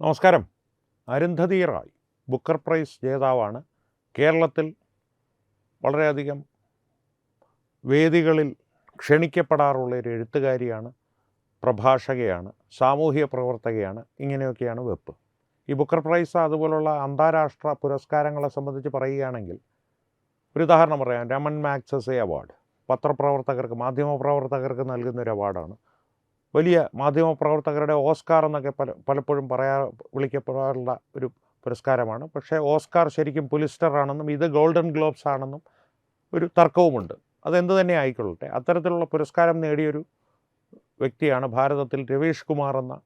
നമസ്കാരം. Arundhati Roy Booker prize ജേതാവാണ്. കേരളത്തിൽ വളരെയധികം വേദികളിൽ ക്ഷണിക്കപ്പെടാറുള്ള ഒരു എഴുത്തുകാരിയാണ്, പ്രഭാഷകയാണ്, സാമൂഹിക പ്രവർത്തകയാണ്. ഇങ്ങനെയൊക്കെയാണ് വെപ്പ്. ഈ ബുക്കർ പ്രൈസ് അതുപോലുള്ള അന്താരാഷ്ട്ര പുരസ്കാരങ്ങളെ സംബന്ധിച്ച് പറയുകയാണെങ്കിൽ ഒരു ഉദാഹരണം പറയാം. രമൺ മാഗ്സസെ അവാർഡ് പത്രപ്രവർത്തകർക്ക്, മാധ്യമപ്രവർത്തകർക്ക് നൽകുന്നൊരു അവാർഡാണ്. വലിയ മാധ്യമപ്രവർത്തകരുടെ ഓസ്കാർ എന്നൊക്കെ പലപ്പോഴും വിളിക്കപ്പെടാറുള്ള ഒരു പുരസ്കാരമാണ്. പക്ഷേ ഓസ്കാർ ശരിക്കും പുലിസ്റ്റർ ആണെന്നും ഇത് ഗോൾഡൻ ഗ്ലോബ്സ് ആണെന്നും ഒരു തർക്കവുമുണ്ട്. അതെന്ത് തന്നെ ആയിക്കൊള്ളട്ടെ, അത്തരത്തിലുള്ള പുരസ്കാരം നേടിയൊരു വ്യക്തിയാണ് ഭാരതത്തിൽ രവീഷ് കുമാർ എന്ന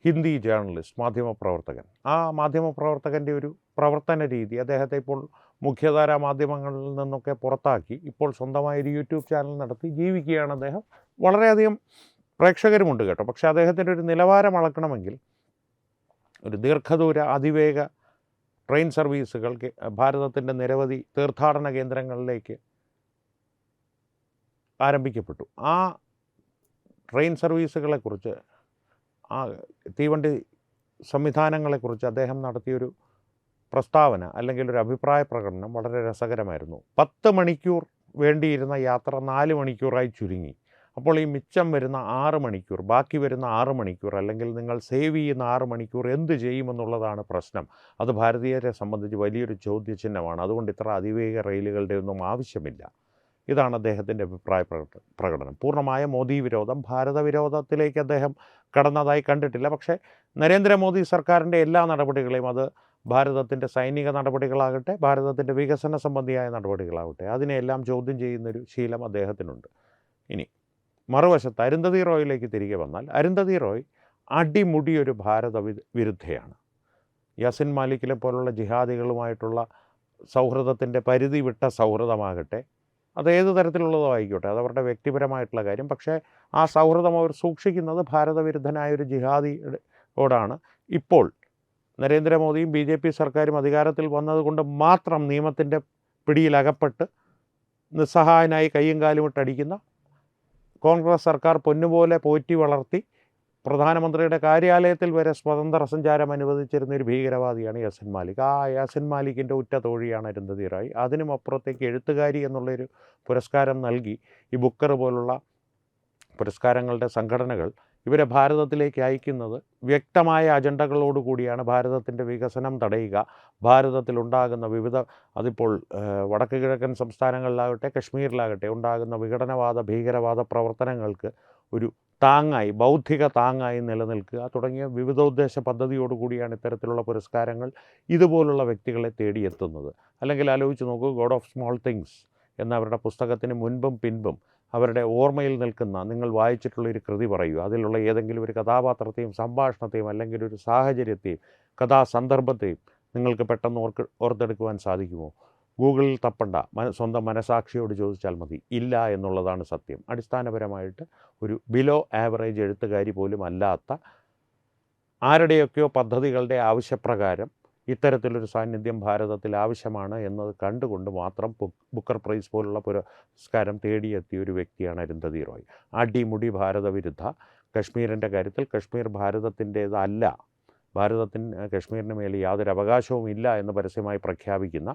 ഹിന്ദി ജേർണലിസ്റ്റ്, മാധ്യമപ്രവർത്തകൻ. ആ മാധ്യമപ്രവർത്തകൻ്റെ ഒരു പ്രവർത്തന രീതി അദ്ദേഹത്തെ ഇപ്പോൾ മുഖ്യധാരാ മാധ്യമങ്ങളിൽ നിന്നൊക്കെ പുറത്താക്കി ഇപ്പോൾ സ്വന്തമായി ഒരു യൂട്യൂബ് ചാനൽ നടത്തി ജീവിക്കുകയാണ് അദ്ദേഹം. വളരെയധികം പ്രേക്ഷകരുമുണ്ട് കേട്ടോ. പക്ഷേ അദ്ദേഹത്തിൻ്റെ ഒരു നിലവാരം അളക്കണമെങ്കിൽ ഒരു ദീർഘദൂര അതിവേഗ ട്രെയിൻ സർവീസുകൾ ഭാരതത്തിൻ്റെ നിരവധി തീർത്ഥാടന കേന്ദ്രങ്ങളിലേക്ക് ആരംഭിക്കപ്പെട്ടു. ആ ട്രെയിൻ സർവീസുകളെക്കുറിച്ച്, ആ തീവണ്ടി സംവിധാനങ്ങളെക്കുറിച്ച് അദ്ദേഹം നടത്തിയൊരു പ്രസ്താവന അല്ലെങ്കിൽ ഒരു അഭിപ്രായ പ്രകടനം വളരെ രസകരമായിരുന്നു. 10 മണിക്കൂർ വേണ്ടിയിരുന്ന യാത്ര 4 മണിക്കൂറായി ചുരുങ്ങി. അപ്പോൾ ഈ മിച്ചം വരുന്ന 6 മണിക്കൂർ, ബാക്കി വരുന്ന 6 മണിക്കൂർ, അല്ലെങ്കിൽ നിങ്ങൾ സേവ് ചെയ്യുന്ന 6 മണിക്കൂർ എന്ത് ചെയ്യുമെന്നുള്ളതാണ് പ്രശ്നം. അത് ഭാരതീയരെ സംബന്ധിച്ച് വലിയൊരു ചോദ്യചിഹ്നമാണ്. അതുകൊണ്ട് ഇത്ര അതിവേഗ റെയിലുകളുടെ ഒന്നും ആവശ്യമില്ല. ഇതാണ് അദ്ദേഹത്തിൻ്റെ അഭിപ്രായ പ്രകടനം. പൂർണ്ണമായ മോദി വിരോധം, ഭാരത വിരോധത്തിലേക്ക് അദ്ദേഹം കടന്നതായി കണ്ടിട്ടില്ല. പക്ഷേ നരേന്ദ്രമോദി സർക്കാരിൻ്റെ എല്ലാ നടപടികളെയും, അത് ഭാരതത്തിൻ്റെ സൈനിക നടപടികളാകട്ടെ, ഭാരതത്തിൻ്റെ വികസന സംബന്ധിയായ നടപടികളാകട്ടെ, അതിനെല്ലാം ചോദ്യം ചെയ്യുന്നൊരു ശീലം അദ്ദേഹത്തിനുണ്ട്. ഇനി മറുവശത്ത് അരുന്ധതി റോയിലേക്ക് തിരികെ വന്നാൽ, അരുന്ധതി റോയ് അടിമുടി ഒരു ഭാരത വിരുദ്ധയാണ്. യാസിൻ മാലിക്കിലെ പോലുള്ള ജിഹാദികളുമായിട്ടുള്ള സൗഹൃദത്തിൻ്റെ പരിധി വിട്ട സൗഹൃദമാകട്ടെ, അത് ഏത് തരത്തിലുള്ളതോ ആയിക്കോട്ടെ, അതവരുടെ വ്യക്തിപരമായിട്ടുള്ള കാര്യം. പക്ഷേ ആ സൗഹൃദം അവർ സൂക്ഷിക്കുന്നത് ഭാരതവിരുദ്ധനായൊരു ജിഹാദിയോടാണ്. ഇപ്പോൾ നരേന്ദ്രമോദിയും BJP സർക്കാരും അധികാരത്തിൽ വന്നതുകൊണ്ട് മാത്രം നിയമത്തിൻ്റെ പിടിയിലകപ്പെട്ട് നിസ്സഹായനായി കയ്യും കാലും ഇട്ടടിക്കുന്ന കോൺഗ്രസ് സർക്കാർ പൊന്നുപോലെ പോറ്റി വളർത്തി പ്രധാനമന്ത്രിയുടെ കാര്യാലയത്തിൽ വരെ സ്വതന്ത്ര സഞ്ചാരം അനുവദിച്ചിരുന്ന ഒരു ഭീകരവാദിയാണ് യാസിൻ മാലിക്. ആ യാസിൻ മാലിക്കിൻ്റെ ഉറ്റ തോഴിയാണ് അരുന്ധതി റായ്. അതിനും അപ്പുറത്തേക്ക് എഴുത്തുകാരി എന്നുള്ളൊരു പുരസ്കാരം നൽകി ഈ ബുക്കർ പോലുള്ള പുരസ്കാരങ്ങളുടെ സംഘടനകൾ ഇവരെ ഭാരതത്തിലേക്ക് അയക്കുന്നത് വ്യക്തമായ അജണ്ടകളോടുകൂടിയാണ്. ഭാരതത്തിൻ്റെ വികസനം തടയുക, ഭാരതത്തിലുണ്ടാകുന്ന അതിപ്പോൾ വടക്ക് കിഴക്കൻ സംസ്ഥാനങ്ങളിലാകട്ടെ കശ്മീരിലാകട്ടെ ഉണ്ടാകുന്ന വിഘടനവാദ ഭീകരവാദ പ്രവർത്തനങ്ങൾക്ക് ഒരു താങ്ങായി, ബൗദ്ധിക താങ്ങായി നിലനിൽക്കുക തുടങ്ങിയ വിവിധോദ്ദേശ പദ്ധതിയോടുകൂടിയാണ് ഇത്തരത്തിലുള്ള പുരസ്കാരങ്ങൾ ഇതുപോലുള്ള വ്യക്തികളെ തേടിയെത്തുന്നത്. അല്ലെങ്കിൽ ആലോചിച്ച് നോക്കൂ, ഗോഡ് ഓഫ് സ്മോൾ തിങ്സ് എന്നവരുടെ പുസ്തകത്തിന് മുൻപും പിൻപും അവരുടെ ഓർമ്മയിൽ നിൽക്കുന്ന, നിങ്ങൾ വായിച്ചിട്ടുള്ളൊരു കൃതി പറയൂ, അതിലുള്ള ഏതെങ്കിലും ഒരു കഥാപാത്രത്തെയും സംഭാഷണത്തെയും അല്ലെങ്കിൽ ഒരു സാഹചര്യത്തെയും കഥാസന്ദർഭത്തെയും നിങ്ങൾക്ക് പെട്ടെന്ന് ഓർത്തെടുക്കുവാൻ സാധിക്കുമോ? ഗൂഗിളിൽ തപ്പണ്ട, സ്വന്തം മനസാക്ഷിയോട് ചോദിച്ചാൽ മതി. ഇല്ല എന്നുള്ളതാണ് സത്യം. അടിസ്ഥാനപരമായിട്ട് ഒരു ബിലോ ആവറേജ് എഴുത്തുകാരി പോലും അല്ലാത്ത ആരുടെയൊക്കെയോ പദ്ധതികളുടെ ആവശ്യപ്രകാരം ഇത്തരത്തിലൊരു സാന്നിധ്യം ഭാരതത്തിൽ ആവശ്യമാണ് എന്നത് കണ്ടുകൊണ്ട് മാത്രം ബുക്കർ പ്രൈസ് പോലുള്ള പുരസ്കാരം തേടിയെത്തിയ ഒരു വ്യക്തിയാണ് അരുന്ധതി റോയ്. അടിമുടി ഭാരതവിരുദ്ധ, കശ്മീരിൻ്റെ കാര്യത്തിൽ കശ്മീർ ഭാരതത്തിൻ്റേതല്ല, കശ്മീരിന് മേൽ യാതൊരു അവകാശവും ഇല്ല എന്ന് പരസ്യമായി പ്രഖ്യാപിക്കുന്ന,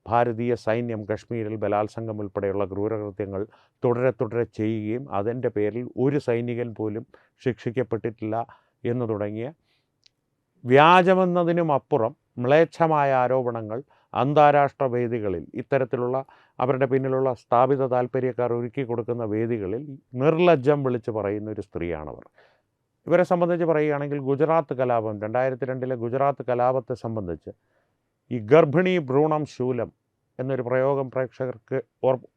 ഭാരതീയ സൈന്യം കശ്മീരിൽ ബലാത്സംഗം ഉൾപ്പെടെയുള്ള ക്രൂരകൃത്യങ്ങൾ തുടരെ ചെയ്യുകയും അതിൻ്റെ പേരിൽ ഒരു സൈനികൻ പോലും ശിക്ഷിക്കപ്പെട്ടിട്ടില്ല എന്ന് തുടങ്ങിയ വ്യാജമെന്നതിനുമപ്പുറം മ്ലേച്ഛമായ ആരോപണങ്ങൾ അന്താരാഷ്ട്ര വേദികളിൽ, ഇത്തരത്തിലുള്ള അവരുടെ പിന്നിലുള്ള സ്ഥാപിത താല്പര്യക്കാർ ഒരുക്കി കൊടുക്കുന്ന വേദികളിൽ നിർലജ്ജം വിളിച്ച് പറയുന്ന ഒരു സ്ത്രീയാണവർ. ഇവരെ സംബന്ധിച്ച് പറയുകയാണെങ്കിൽ ഗുജറാത്ത് കലാപം, 2002 ഗുജറാത്ത് കലാപത്തെ സംബന്ധിച്ച് ഈ ഗർഭിണി ഭ്രൂണം ശൂലം എന്നൊരു പ്രയോഗം പ്രേക്ഷകർക്ക്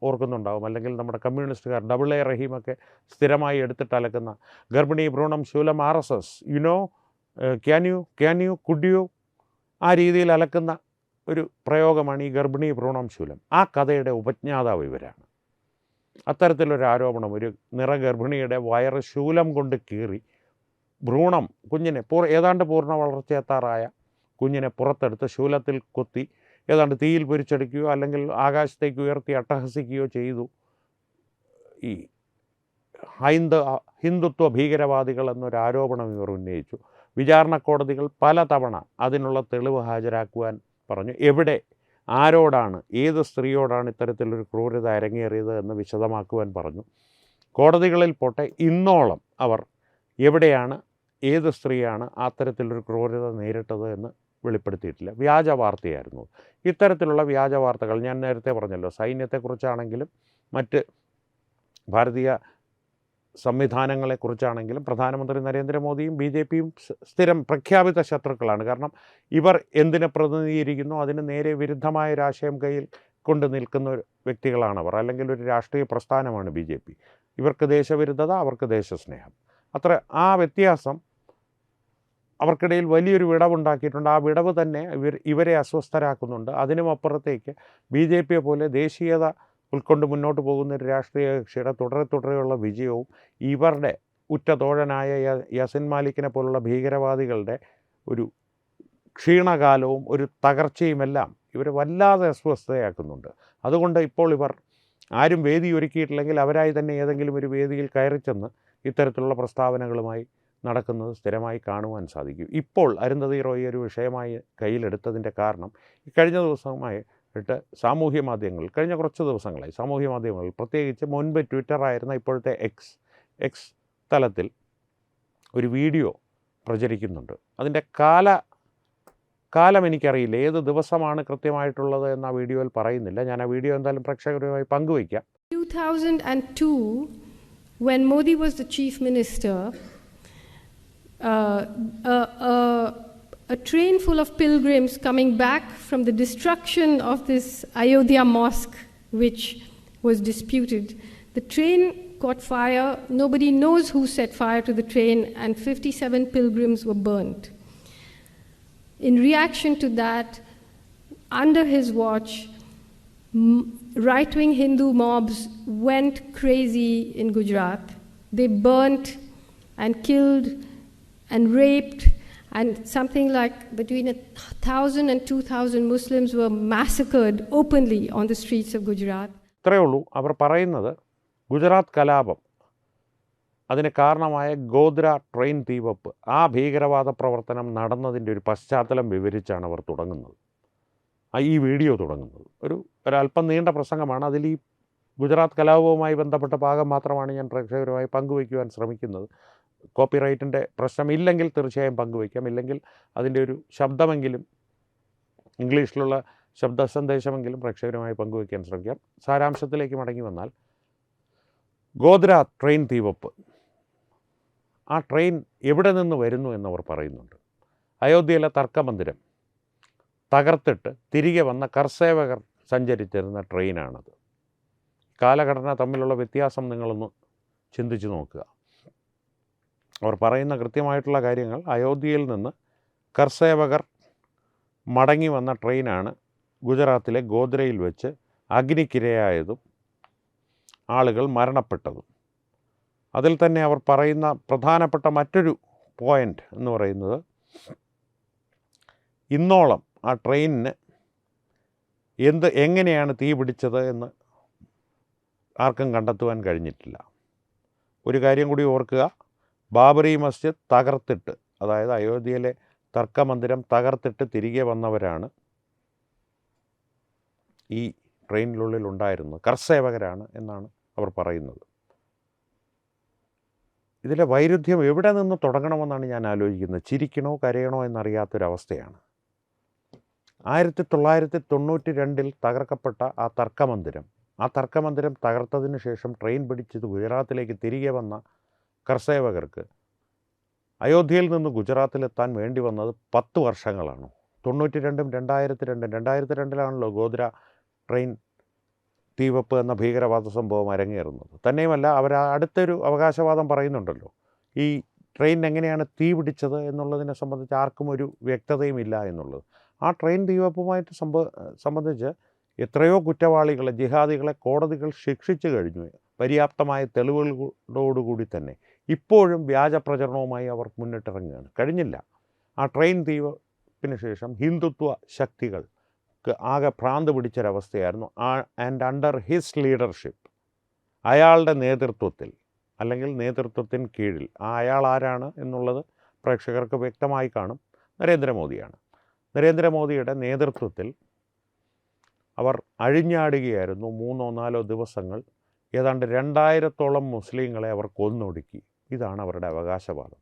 ഓർക്കുന്നുണ്ടാവും. അല്ലെങ്കിൽ നമ്മുടെ കമ്മ്യൂണിസ്റ്റുകാർ AA റഹീമൊക്കെ സ്ഥിരമായി എടുത്തിട്ട് അലക്കുന്ന ഗർഭിണി ഭ്രൂണം ശൂലം RSS, can you could you, ആ രീതിയിൽ അലക്കുന്ന ഒരു പ്രയോഗമാണ് ഈ ഗർഭിണി ഭ്രൂണം ശൂലം. ആ കഥയുടെ ഉപജ്ഞാതാവ് ഇവരാണ്. അത്തരത്തിലൊരു ആരോപണം, ഒരു നിറഗർഭിണിയുടെ വയറ് ശൂലം കൊണ്ട് കീറി ഭ്രൂണം, കുഞ്ഞിനെ ഏതാണ്ട് പൂർണ്ണ വളർച്ചയെത്താറായ കുഞ്ഞിനെ പുറത്തെടുത്ത് ശൂലത്തിൽ കുത്തി ഏതാണ്ട് തീയിൽ പൊരിച്ചെടുക്കുകയോ അല്ലെങ്കിൽ ആകാശത്തേക്ക് ഉയർത്തി അട്ടഹസിക്കുകയോ ചെയ്തു ഈ ഹിന്ദുത്വ ഭീകരവാദികൾ എന്നൊരാരോപണം ഇവർ ഉന്നയിച്ചു. വിചാരണ കോടതികൾ പലതവണ അതിനുള്ള തെളിവ് ഹാജരാക്കുവാൻ പറഞ്ഞു. എവിടെ, ആരോടാണ്, ഏത് സ്ത്രീയോടാണ് ഇത്തരത്തിലൊരു ക്രൂരത അരങ്ങേറിയത് എന്ന് വിശദമാക്കുവാൻ പറഞ്ഞു. കോടതികളിൽ പോട്ടെ, ഇന്നോളം അവർ എവിടെയാണ്, ഏത് സ്ത്രീയാണ് അത്തരത്തിലൊരു ക്രൂരത നേരിട്ടത് എന്ന് വെളിപ്പെടുത്തിയിട്ടില്ല. വ്യാജ വാർത്തയായിരുന്നു. ഇത്തരത്തിലുള്ള വ്യാജ വാർത്തകൾ ഞാൻ നേരത്തെ പറഞ്ഞല്ലോ, സൈന്യത്തെക്കുറിച്ചാണെങ്കിലും മറ്റ് ഭാരതീയ സംവിധാനങ്ങളെക്കുറിച്ചാണെങ്കിലും പ്രധാനമന്ത്രി നരേന്ദ്രമോദിയും BJPയും സ്ഥിരം പ്രഖ്യാപിത ശത്രുക്കളാണ്. കാരണം ഇവർ എന്തിനെ പ്രതിനിധീകരിക്കുന്നു അതിന് നേരെ വിരുദ്ധമായ ഒരു ആശയം കയ്യിൽ കൊണ്ട് നിൽക്കുന്ന വ്യക്തികളാണവർ. അല്ലെങ്കിൽ ഒരു രാഷ്ട്രീയ പ്രസ്ഥാനമാണ് BJP. ഇവർക്ക് ദേശവിരുദ്ധത, അവർക്ക് ദേശസ്നേഹം. അത്ര ആ വ്യത്യാസം അവർക്കിടയിൽ വലിയൊരു വിടവുണ്ടാക്കിയിട്ടുണ്ട്. ആ വിടവ് തന്നെ ഇവരെ അസ്വസ്ഥരാക്കുന്നുണ്ട്. അതിനുമപ്പുറത്തേക്ക് BJPയെ പോലെ ദേശീയത ഉൾക്കൊണ്ട് മുന്നോട്ട് പോകുന്ന ഒരു രാഷ്ട്രീയ കക്ഷിയുടെ തുടരെയുള്ള വിജയവും ഇവരുടെ ഉറ്റ തോഴനായ യാസിൻ മാലിക്കിനെ പോലുള്ള ഭീകരവാദികളുടെ ഒരു ക്ഷീണകാലവും ഒരു തകർച്ചയുമെല്ലാം ഇവരെ വല്ലാതെ അസ്വസ്ഥയാക്കുന്നുണ്ട്. അതുകൊണ്ട് ഇപ്പോൾ ഇവർ ആരും വേദി ഒരുക്കിയിട്ടില്ലെങ്കിൽ അവരായി തന്നെ ഏതെങ്കിലും ഒരു വേദിയിൽ കയറിച്ചെന്ന് ഇത്തരത്തിലുള്ള പ്രസ്താവനകളുമായി നടക്കുന്നത് സ്ഥിരമായി കാണുവാൻ സാധിക്കും. ഇപ്പോൾ അരുന്ധതി റോയ് ഒരു വിഷയമായി കയ്യിലെടുത്തതിൻ്റെ കാരണം കഴിഞ്ഞ ദിവസമായി സാമൂഹ്യ മാധ്യമങ്ങളിൽ, കഴിഞ്ഞ കുറച്ച് ദിവസങ്ങളായി സാമൂഹ്യ മാധ്യമങ്ങളിൽ, പ്രത്യേകിച്ച് മുൻപ് ട്വിറ്ററായിരുന്ന ഇപ്പോഴത്തെ എക്സ് തലത്തിൽ ഒരു വീഡിയോ പ്രചരിക്കുന്നുണ്ട്. അതിൻ്റെ കാലം എനിക്കറിയില്ല, ഏത് ദിവസമാണ് കൃത്യമായിട്ടുള്ളത് എന്ന് ആ വീഡിയോയിൽ പറയുന്നില്ല. ഞാൻ ആ വീഡിയോ എന്തായാലും പ്രേക്ഷകരുമായി പങ്കുവയ്ക്കാം. 2002, when Modi was the chief minister, a train full of pilgrims coming back from the destruction of this Ayodhya mosque, which was disputed, the train caught fire. Nobody knows who set fire to the train, and 57 pilgrims were burnt. In reaction to that, under his watch, right-wing Hindu mobs went crazy in Gujarat. They burnt and killed and raped, and something like between 1,000 and 2,000 Muslims were massacred openly on the streets of Gujarat. ഇത്രയേ ഉള്ളൂ. അവർ പറയുന്നത് ഗുജറാത്ത് കലാപം, അതിന് കാരണമായ Godhra train തീവെപ്പ്, ആ ഭീകരവാദ പ്രവർത്തനം നടന്നതിൻ്റെ ഒരു പശ്ചാത്തലം വിവരിച്ചാണ് അവർ തുടങ്ങുന്നത്, ഈ വീഡിയോ തുടങ്ങുന്നത്. ഒരല്പം നീണ്ട പ്രസംഗമാണ്. അതിൽ ഈ ഗുജറാത്ത് കലാപവുമായി ബന്ധപ്പെട്ട ഭാഗം മാത്രമാണ് ഞാൻ പ്രേക്ഷകരുമായി പങ്കുവയ്ക്കുവാൻ ശ്രമിക്കുന്നത്. കോപ്പിറൈറ്റിൻ്റെ പ്രശ്നമില്ലെങ്കിൽ തീർച്ചയായും പങ്കുവയ്ക്കാം, ഇല്ലെങ്കിൽ അതിൻ്റെ ഒരു ശബ്ദമെങ്കിലും, ഇംഗ്ലീഷിലുള്ള ശബ്ദ സന്ദേശമെങ്കിലും പ്രേക്ഷകരുമായി പങ്കുവയ്ക്കാൻ ശ്രമിക്കാം. സാരാംശത്തിലേക്ക് മടങ്ങി വന്നാൽ, ഗോദ്ര ട്രെയിൻ തീവെപ്പ്, ആ ട്രെയിൻ എവിടെ നിന്ന് വരുന്നു എന്നവർ പറയുന്നുണ്ട്. അയോധ്യയിലെ തർക്കമന്ദിരം തകർത്തിട്ട് തിരികെ വന്ന കർസേവകർ സഞ്ചരിച്ചിരുന്ന ട്രെയിനാണത്. കാലഘടന തമ്മിലുള്ള വ്യത്യാസം നിങ്ങളൊന്ന് ചിന്തിച്ചു നോക്കുക. അവർ പറയുന്ന കൃത്യമായിട്ടുള്ള കാര്യങ്ങൾ, അയോധ്യയിൽ നിന്ന് കർസേവകർ മടങ്ങി വന്ന ട്രെയിനാണ് ഗുജറാത്തിലെ ഗോദ്രയിൽ വെച്ച് അഗ്നിക്കിരയായതും ആളുകൾ മരണപ്പെട്ടതും. അതിൽ തന്നെ അവർ പറയുന്ന പ്രധാനപ്പെട്ട മറ്റൊരു പോയിൻ്റ് എന്ന് പറയുന്നത്, ഇന്നോളം ആ ട്രെയിനിന് എങ്ങനെയാണ് തീ പിടിച്ചത് എന്ന് ആർക്കും കണ്ടെത്തുവാൻ കഴിഞ്ഞിട്ടില്ല. ഒരു കാര്യം കൂടി ഓർക്കുക, ബാബറി മസ്ജിദ് തകർത്തിട്ട്, അതായത് അയോധ്യയിലെ തർക്കമന്ദിരം തകർത്തിട്ട് തിരികെ വന്നവരാണ് ഈ ട്രെയിനിനുള്ളിൽ ഉണ്ടായിരുന്നത്, കർസേവകരാണ് എന്നാണ് അവർ പറയുന്നത്. ഇതിലെ വൈരുദ്ധ്യം എവിടെ നിന്ന് തുടങ്ങണമെന്നാണ് ഞാൻ ആലോചിക്കുന്നത്. ചിരിക്കണോ കരയണോ എന്നറിയാത്തൊരവസ്ഥയാണ്. 1992 തകർക്കപ്പെട്ട ആ തർക്കമന്ദിരം തകർത്തതിന് ശേഷം ട്രെയിൻ പിടിച്ചത് ഗുജറാത്തിലേക്ക് തിരികെ വന്ന കർസേവകർക്ക് അയോധ്യയിൽ നിന്ന് ഗുജറാത്തിലെത്താൻ വേണ്ടി വന്നത് 10 വർഷങ്ങളാണ്. 92ഉം 2002 ഗോദ്ര ട്രെയിൻ തീവെപ്പ് എന്ന ഭീകരവാദ സംഭവം അരങ്ങേറുന്നത്. തന്നെയുമല്ല, അവർ അടുത്തൊരു അവകാശവാദം പറയുന്നുണ്ടല്ലോ, ഈ ട്രെയിൻ എങ്ങനെയാണ് തീ പിടിച്ചത് എന്നുള്ളതിനെ സംബന്ധിച്ച് ആർക്കും ഒരു വ്യക്തതയുമില്ല എന്നുള്ളത്. ആ ട്രെയിൻ തീവെപ്പുമായിട്ട് സംബന്ധിച്ച് എത്രയോ കുറ്റവാളികളെ, ജിഹാദികളെ കോടതികൾ ശിക്ഷിച്ചു കഴിഞ്ഞു, പര്യാപ്തമായ തെളിവുകളോടുകൂടി തന്നെ. ഇപ്പോഴും വ്യാജ പ്രചരണവുമായി അവർ മുന്നിട്ടിറങ്ങുകയാണ്. കഴിഞ്ഞില്ല. ആ ട്രെയിൻ തീവെപ്പിന് ശേഷം ഹിന്ദുത്വ ശക്തികൾക്ക് ആകെ ഭ്രാന്ത് പിടിച്ചൊരവസ്ഥയായിരുന്നു. ആൻഡ് അണ്ടർ ഹിസ് ലീഡർഷിപ്പ്, അയാളുടെ നേതൃത്വത്തിൽ അല്ലെങ്കിൽ നേതൃത്വത്തിന് കീഴിൽ, അയാൾ ആരാണ് എന്നുള്ളത് പ്രേക്ഷകർക്ക് വ്യക്തമായി കാണും, നരേന്ദ്രമോദിയാണ്. നരേന്ദ്രമോദിയുടെ നേതൃത്വത്തിൽ അവർ അഴിഞ്ഞാടുകയായിരുന്നു. 3-4 ദിവസങ്ങൾ ഏതാണ്ട് 2000-ഓളം മുസ്ലിങ്ങളെ അവർ കൊന്നൊടുക്കി. ഇതാണ് അവരുടെ അവകാശവാദം.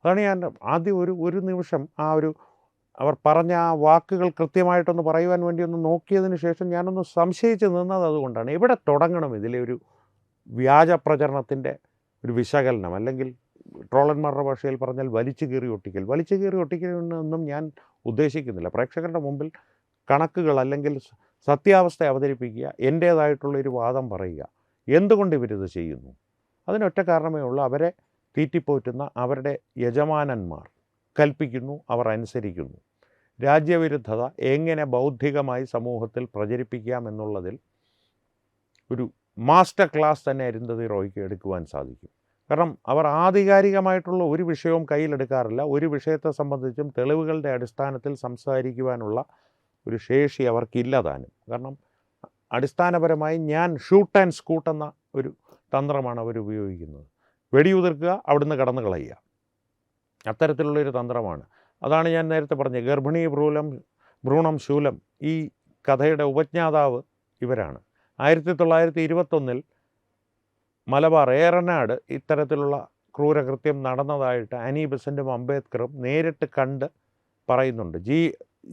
അതാണ് ഞാൻ ആദ്യം ഒരു നിമിഷം അവർ പറഞ്ഞ ആ വാക്കുകൾ കൃത്യമായിട്ടൊന്ന് പറയുവാൻ വേണ്ടി ഒന്ന് നോക്കിയതിന് ശേഷം ഞാനൊന്ന് സംശയിച്ച് നിന്നത് അതുകൊണ്ടാണ്. എവിടെ തുടങ്ങണം ഇതിലെ ഒരു വ്യാജ പ്രചരണത്തിൻ്റെ ഒരു വിശകലനം, അല്ലെങ്കിൽ ട്രോളന്മാരുടെ ഭാഷയിൽ പറഞ്ഞാൽ വലിച്ചു കീറി ഒട്ടിക്കലൊന്നും ഞാൻ ഉദ്ദേശിക്കുന്നില്ല. പ്രേക്ഷകരുടെ മുമ്പിൽ കണക്കുകൾ അല്ലെങ്കിൽ സത്യാവസ്ഥ അവതരിപ്പിക്കുക, എൻ്റേതായിട്ടുള്ളൊരു വാദം പറയുക. എന്തുകൊണ്ട് ഇവരിത് ചെയ്യുന്നു? അതിനൊറ്റ കാരണമേ ഉള്ളൂ, അവരെ തീറ്റിപ്പോറ്റുന്ന അവരുടെ യജമാനന്മാർ കൽപ്പിക്കുന്നു, അവർ അനുസരിക്കുന്നു. രാജ്യവിരുദ്ധത എങ്ങനെ ബൗദ്ധികമായി സമൂഹത്തിൽ പ്രചരിപ്പിക്കാമെന്നുള്ളതിൽ ഒരു മാസ്റ്റർ ക്ലാസ് തന്നെ അരുന്ധതി റോയ്ക്ക് എടുക്കുവാൻ സാധിക്കും. കാരണം അവർ ആധികാരികമായിട്ടുള്ള ഒരു വിഷയവും കയ്യിലെടുക്കാറില്ല. ഒരു വിഷയത്തെ സംബന്ധിച്ചും തെളിവുകളുടെ അടിസ്ഥാനത്തിൽ സംസാരിക്കുവാനുള്ള ഒരു ശേഷി അവർക്കില്ല താനും. കാരണം അടിസ്ഥാനപരമായി ഞാൻ ഷൂട്ട് ആൻഡ് സ്കൂട്ട് എന്ന ഒരു തന്ത്രമാണ് അവർ ഉപയോഗിക്കുന്നത്. വെടിയുതിർക്കുക, അവിടുന്ന് കടന്നു കളയുക, അത്തരത്തിലുള്ളൊരു തന്ത്രമാണ്. അതാണ് ഞാൻ നേരത്തെ പറഞ്ഞത്, ഗർഭിണി ഭ്രൂണം ശൂലം ഈ കഥയുടെ ഉപജ്ഞാതാവ് ഇവരാണ്. 1921 മലബാർ ഏറനാട് ഇത്തരത്തിലുള്ള ക്രൂരകൃത്യം നടന്നതായിട്ട് അനി ബെസൻറ്റും അംബേദ്കറും നേരിട്ട് കണ്ട് പറയുന്നുണ്ട്.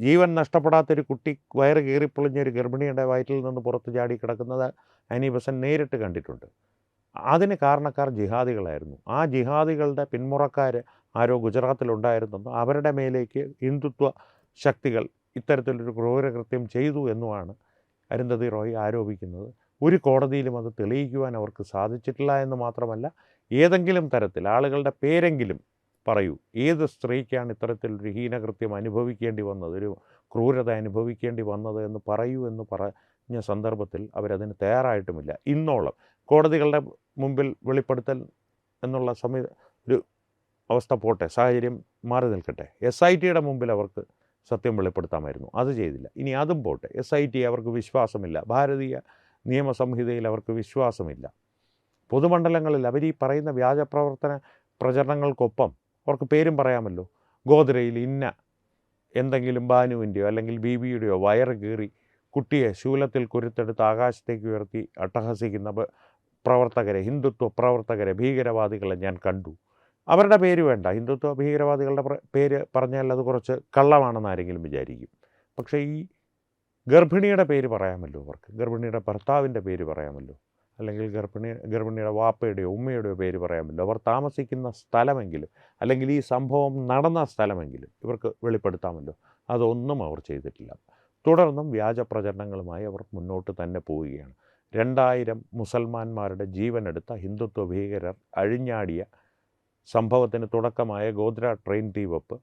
ജീവൻ നഷ്ടപ്പെടാത്തൊരു കുട്ടി വയറ് കീറിപ്പൊളിഞ്ഞൊരു ഗർഭിണിയുടെ വയറ്റിൽ നിന്ന് പുറത്ത് ചാടി കിടക്കുന്നത് അനി ബെസൻറ്റ് നേരിട്ട് കണ്ടിട്ടുണ്ട്. അതിന് കാരണക്കാർ ജിഹാദികളായിരുന്നു. ആ ജിഹാദികളുടെ പിന്മുറക്കാർ ആരോ ഗുജറാത്തിലുണ്ടായിരുന്നെന്നും അവരുടെ മേലേക്ക് ഹിന്ദുത്വ ശക്തികൾ ഇത്തരത്തിലൊരു ക്രൂരകൃത്യം ചെയ്തു എന്നുമാണ് അരുന്ധതി റോയ് ആരോപിക്കുന്നത്. ഒരു കോടതിയിലും അത് തെളിയിക്കുവാൻ അവർക്ക് സാധിച്ചിട്ടില്ല എന്ന് മാത്രമല്ല, ഏതെങ്കിലും തരത്തിൽ ആളുകളുടെ പേരെങ്കിലും പറയൂ, ഏത് സ്ത്രീക്കാണ് ഇത്തരത്തിലൊരു ഹീനകൃത്യം അനുഭവിക്കേണ്ടി വന്നത്, ഒരു ക്രൂരത അനുഭവിക്കേണ്ടി വന്നത് എന്ന് പറയൂ എന്ന് പറഞ്ഞ സന്ദർഭത്തിൽ അവരതിന് തയ്യാറായിട്ടുമില്ല. ഇന്നോളം കോടതികളുടെ മുമ്പിൽ വെളിപ്പെടുത്തൽ എന്നുള്ള ഒരു അവസ്ഥ പോട്ടെ, സാഹചര്യം മാറി നിൽക്കട്ടെ, SITയുടെ മുമ്പിൽ അവർക്ക് സത്യം വെളിപ്പെടുത്താമായിരുന്നു, അത് ചെയ്തില്ല. ഇനി അതും പോട്ടെ, SIT അവർക്ക് വിശ്വാസമില്ല, ഭാരതീയ നിയമസംഹിതയിൽ അവർക്ക് വിശ്വാസമില്ല. പൊതുമണ്ഡലങ്ങളിൽ അവർ ഈ പറയുന്ന വ്യാജ പ്രചരണങ്ങൾക്കൊപ്പം അവർക്ക് പേരും പറയാമല്ലോ. ഗോദ്രയിൽ ഇന്ന എന്തെങ്കിലും ബാനുവിൻ്റെയോ അല്ലെങ്കിൽ ബീബിയുടെയോ വയറ് കീറി കുട്ടിയെ ശൂലത്തിൽ കുരുത്തെടുത്ത് ആകാശത്തേക്ക് ഉയർത്തി അട്ടഹസിക്കുന്ന പ്രവർത്തകരെ, ഹിന്ദുത്വ പ്രവർത്തകരെ, ഭീകരവാദികളെ ഞാൻ കണ്ടു. അവരുടെ പേര് വേണ്ട, ഹിന്ദുത്വ ഭീകരവാദികളുടെ പേര് പറഞ്ഞാൽ അത് കുറച്ച് കള്ളമാണെന്ന് ആരെങ്കിലും വിചാരിക്കും. പക്ഷേ ഈ ഗർഭിണിയുടെ പേര് പറയാമല്ലോ അവർക്ക്, ഗർഭിണിയുടെ ഭർത്താവിൻ്റെ പേര് പറയാമല്ലോ, അല്ലെങ്കിൽ ഗർഭിണിയുടെ വാപ്പയുടെയോ ഉമ്മയുടെയോ പേര് പറയാമല്ലോ, അവർ താമസിക്കുന്ന സ്ഥലമെങ്കിലും അല്ലെങ്കിൽ ഈ സംഭവം നടന്ന സ്ഥലമെങ്കിലും ഇവർക്ക് വെളിപ്പെടുത്താമല്ലോ. അതൊന്നും അവർ ചെയ്തിട്ടില്ല. തുടർന്നും വ്യാജ പ്രചരണങ്ങളുമായി അവർ മുന്നോട്ട് തന്നെ പോവുകയാണ്. 2000 മുസൽമാന്മാരുടെ ജീവനെടുത്ത ഹിന്ദുത്വ ഭീകരർ അഴിഞ്ഞാടിയ സംഭവത്തിന് തുടക്കമായ ഗോദ്ര ട്രെയിൻ തീവെപ്പ്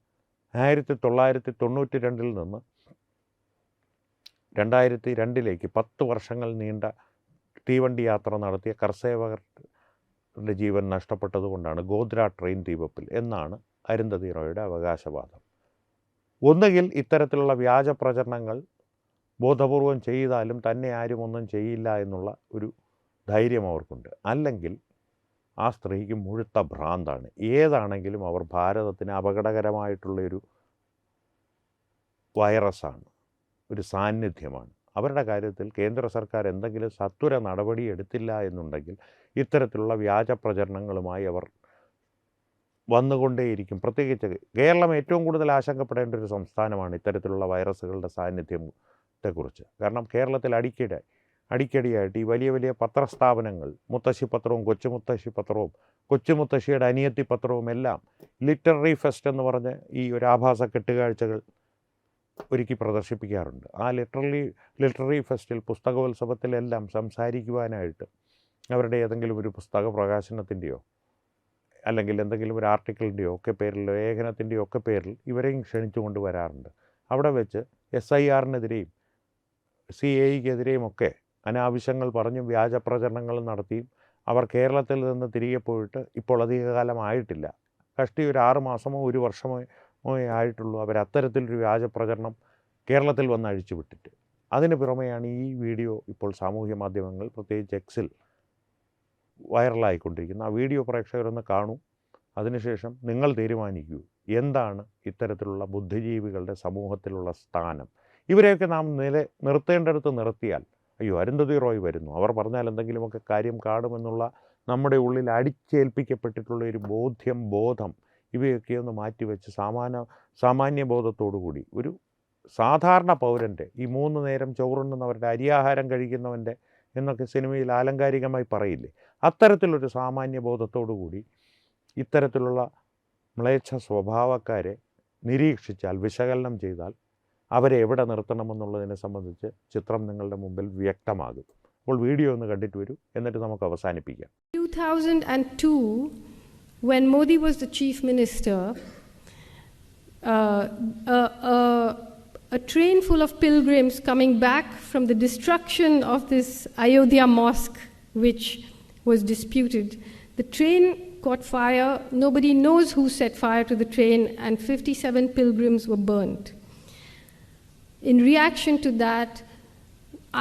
1992 നിന്ന് 2002 10 വർഷങ്ങൾ നീണ്ട തീവണ്ടി യാത്ര നടത്തിയ കർസേവകരുടെ ജീവൻ നഷ്ടപ്പെട്ടതുകൊണ്ടാണ് ഗോദ്ര ട്രെയിൻ തീവെപ്പിൽ എന്നാണ് അരുന്ധതി റോയുടെ അവകാശവാദം. ഒന്നുകിൽ ഇത്തരത്തിലുള്ള വ്യാജ പ്രചരണങ്ങൾ ബോധപൂർവം ചെയ്താലും തന്നെ ആരും ഒന്നും ചെയ്യില്ല എന്നുള്ള ഒരു ധൈര്യം അവർക്കുണ്ട്, അല്ലെങ്കിൽ ആ സ്ത്രീക്ക് മുഴുത്ത ഭ്രാന്താണ്. ഏതാണെങ്കിലും അവർ ഭാരതത്തിന് അപകടകരമായിട്ടുള്ളൊരു വൈറസാണ്, ഒരു സാന്നിധ്യമാണ്. അവരുടെ കാര്യത്തിൽ കേന്ദ്ര സർക്കാർ എന്തെങ്കിലും സത്വര നടപടി എടുത്തില്ല എന്നുണ്ടെങ്കിൽ ഇത്തരത്തിലുള്ള വ്യാജ പ്രചരണങ്ങളുമായി അവർ വന്നുകൊണ്ടേയിരിക്കും. പ്രത്യേകിച്ച് കേരളം ഏറ്റവും കൂടുതൽ ആശങ്കപ്പെടേണ്ട ഒരു സംസ്ഥാനമാണ് ഇത്തരത്തിലുള്ള വൈറസുകളുടെ സാന്നിധ്യത്തെക്കുറിച്ച്. കാരണം കേരളത്തിൽ അടിക്കടിയായിട്ട് ഈ വലിയ വലിയ പത്രസ്ഥാപനങ്ങൾ, മുത്തശ്ശി പത്രവും കൊച്ചുമുത്തശ്ശി പത്രവും കൊച്ചുമുത്തശ്ശിയുടെ അനിയത്തി പത്രവും എല്ലാം ലിറ്റററി ഫെസ്റ്റ് എന്ന് പറഞ്ഞ് ഈ ഒരു ആഭാസ കെട്ടുകാഴ്ചകൾ ഒരുക്കി പ്രദർശിപ്പിക്കാറുണ്ട്. ആ ലിറ്റററി ഫെസ്റ്റിൽ, പുസ്തകോത്സവത്തിലെല്ലാം സംസാരിക്കുവാനായിട്ട് അവരുടെ ഏതെങ്കിലും ഒരു പുസ്തക പ്രകാശനത്തിൻ്റെയോ അല്ലെങ്കിൽ എന്തെങ്കിലും ഒരു ആർട്ടിക്കിളിൻ്റെയോ ഒക്കെ പേരിൽ, ലേഖനത്തിൻ്റെയോ ഒക്കെ പേരിൽ ഇവരെയും ക്ഷണിച്ചു കൊണ്ടുവരാറുണ്ട്. അവിടെ വെച്ച് SIRനെതിരെയും CAEക്കെതിരെയും ഒക്കെ അനാവശ്യങ്ങൾ പറഞ്ഞും വ്യാജ പ്രചരണങ്ങൾ നടത്തിയും അവർ കേരളത്തിൽ നിന്ന് തിരികെ പോയിട്ട് ഇപ്പോൾ അധികകാലമായിട്ടില്ല, കഷ്ടി ഒരു 6 മാസമോ 1 വർഷമോ ആയിട്ടുള്ളൂ അവർ അത്തരത്തിലൊരു വ്യാജ പ്രചരണം കേരളത്തിൽ വന്ന് അഴിച്ചു വിട്ടിട്ട്. അതിന് പുറമെയാണ് ഈ വീഡിയോ ഇപ്പോൾ സാമൂഹ്യ മാധ്യമങ്ങൾ, പ്രത്യേകിച്ച് Xൽ വൈറലായിക്കൊണ്ടിരിക്കുന്നത്. ആ വീഡിയോ പ്രേക്ഷകരൊന്ന് കാണൂ, അതിനുശേഷം നിങ്ങൾ തീരുമാനിക്കൂ എന്താണ് ഇത്തരത്തിലുള്ള ബുദ്ധിജീവികളുടെ സമൂഹത്തിലുള്ള സ്ഥാനം? ഇവരെയൊക്കെ നാം നിർത്തേണ്ടടുത്ത് നിർത്തിയാൽ, അയ്യോ അരുന്ധതി റോയ് വരുന്നു, അവർ പറഞ്ഞാൽ എന്തെങ്കിലുമൊക്കെ കാര്യം കാണുമെന്നുള്ള നമ്മുടെ ഉള്ളിൽ അടിച്ചേൽപ്പിക്കപ്പെട്ടിട്ടുള്ള ഒരു ബോധം ഇവയൊക്കെ ഒന്ന് മാറ്റിവെച്ച് സാമാന്യ ബോധത്തോടുകൂടി ഒരു സാധാരണ പൗരൻ്റെ, ഈ 3 നേരം ചോറുണ്ണുന്നവരുടെ, അരിയാഹാരം കഴിക്കുന്നവൻ്റെ എന്നൊക്കെ സിനിമയിൽ ആലങ്കാരികമായി പറയില്ലേ, അത്തരത്തിലൊരു സാമാന്യ ബോധത്തോടുകൂടി ഇത്തരത്തിലുള്ള മ്ലേച്ഛ സ്വഭാവക്കാരെ നിരീക്ഷിച്ചാൽ, വിശകലനം ചെയ്താൽ അവരെ എവിടെ നിർത്തണമെന്നുള്ളതിനെ സംബന്ധിച്ച് ചിത്രം നിങ്ങളുടെ മുമ്പിൽ വ്യക്തമാകും. അപ്പോൾ വീഡിയോ ഒന്ന് കണ്ടിട്ട് വരൂ, എന്നിട്ട് നമുക്ക് അവസാനിപ്പിക്കാം. 2002, when Modi was the chief minister, a train full of pilgrims coming back from the destruction of this Ayodhya mosque, which was disputed. The train caught fire. Nobody knows who set fire to the train, and 57 pilgrims were burnt. In reaction to that,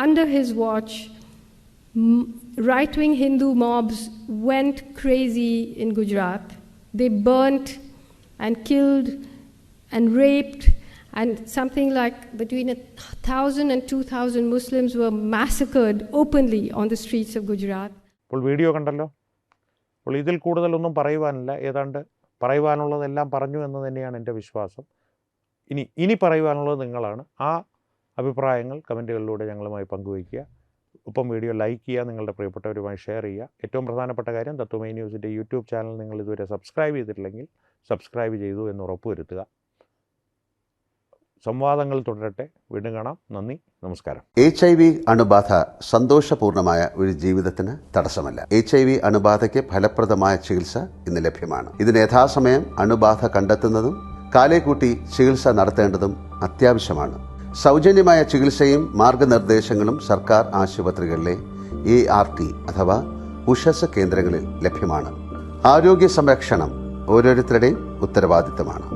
under his watch, right-wing Hindu mobs went crazy in Gujarat. They burnt and killed and raped, and something like between 1,000 and 2,000 Muslims were massacred openly on the streets of Gujarat. അപ്പോൾ video കണ്ടല്ലോ. അപ്പോൾ ഇതിൽ കൂടുതലൊന്നും പറയുവാനില്ല, ഏതാണ്ട് പറയുവാനുള്ളതെല്ലാം പറഞ്ഞു എന്ന് തന്നെയാണ് എൻ്റെ വിശ്വാസം. ഇനി പറയുവാനുള്ളത് നിങ്ങളാണ്. ആ അഭിപ്രായങ്ങൾ കമൻറ്റുകളിലൂടെ ഞങ്ങളുമായി പങ്കുവയ്ക്കുക. ഒപ്പം വീഡിയോ ലൈക്ക് ചെയ്യുക, നിങ്ങളുടെ പ്രിയപ്പെട്ടവരുമായി ഷെയർ ചെയ്യുക. ഏറ്റവും പ്രധാനപ്പെട്ട കാര്യം, തത്വമൈ ന്യൂസിൻ്റെ യൂട്യൂബ് ചാനൽ നിങ്ങൾ ഇതുവരെ സബ്സ്ക്രൈബ് ചെയ്തിട്ടില്ലെങ്കിൽ സബ്സ്ക്രൈബ് ചെയ്തു എന്ന് ഉറപ്പുവരുത്തുക. സംവാദങ്ങൾ തുടരട്ടെ. വീണ്ടും കാണാം. നന്ദി, നമസ്കാരം. HIV അണുബാധ സന്തോഷപൂർണമായ ഒരു ജീവിതത്തിന് തടസ്സമല്ല. HIV അണുബാധയ്ക്ക് ഫലപ്രദമായ ചികിത്സ ഇന്ന് ലഭ്യമാണ്. ഇതിന് യഥാസമയം അണുബാധ കണ്ടെത്തുന്നതും കാലേക്കൂട്ടി ചികിത്സ നടത്തേണ്ടതും അത്യാവശ്യമാണ്. സൗജന്യമായ ചികിത്സയും മാർഗനിർദ്ദേശങ്ങളും സർക്കാർ ആശുപത്രികളിലെ ART അഥവാ ഉഷസ് കേന്ദ്രങ്ങളിൽ ലഭ്യമാണ്. ആരോഗ്യ സംരക്ഷണം ഓരോരുത്തരുടെയും ഉത്തരവാദിത്തമാണ്.